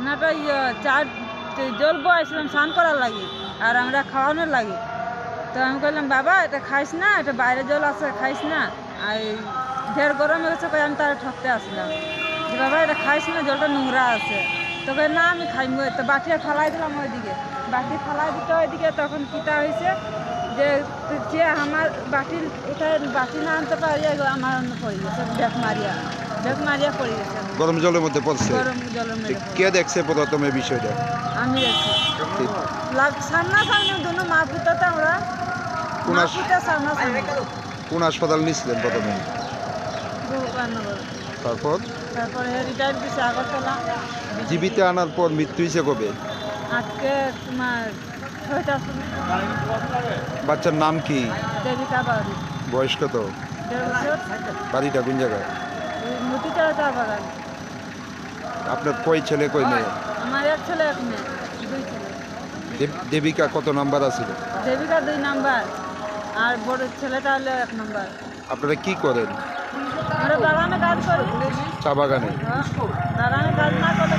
না তো চার জল বয়েছিলাম স্নান করার লাগে আর আমরা খাওয়ানোর লাগে। তো আমি বললাম বাবা এটা খাইস না, এটা বাইরে জল আছে খাইস না, আর ঢের গরম হয়ে গেছে, আমি তারা ঠকতে আসলাম যে বাবা এটা খাইস না, জলটা নোংরা আছে। তো না আমি খাইমো, তো বাটিটা ফালাই দিলাম ওইদিকে, বাটি ফালাই দিতে ওইদিকে। তখন কিটা হয়েছে যে আমার বাটির উঠায় বাটি না আনতে পারি, আমার অন্য পড়ে গেছে, ব্যাগ মারিয়া পড়ে গেছে। গরম জলের মধ্যে পড়ছে? গরম জলের মধ্যে কে দেখছে প্রথমে বিষয়টা? আমি দেখছি সামনাসামনি দুনো মা পুতাতে আমরা সামনাসামনি। কোন হাসপাতাল নিয়েছিলেন প্রথমে? তারপরে রিটায়ার দিচ্ছে আগরতলা। জীবিত আনার পর মৃত্যু হয়েছে কবে? আজকে তোমার 6টার সময়। বাচ্চার নাম কি? দেবিকা বাড়ি। বয়স কত? 1.5 বছর। বাড়িটা কোন জায়গায়? মতিচারা চা বাগান। আপনার কয় ছেলে কয় মেয়ে? আমার এক ছেলে এক মেয়ে, 2 ছেলে। দেবিকা কত নাম্বার আছে? দেবিকা 2 নাম্বার আর বড় ছেলেটা হলো 1 নাম্বার। আপনারা কি করেন? আমরা বাগানে কাজ করি। চা বাগানে? বাগানে কাজ না করলে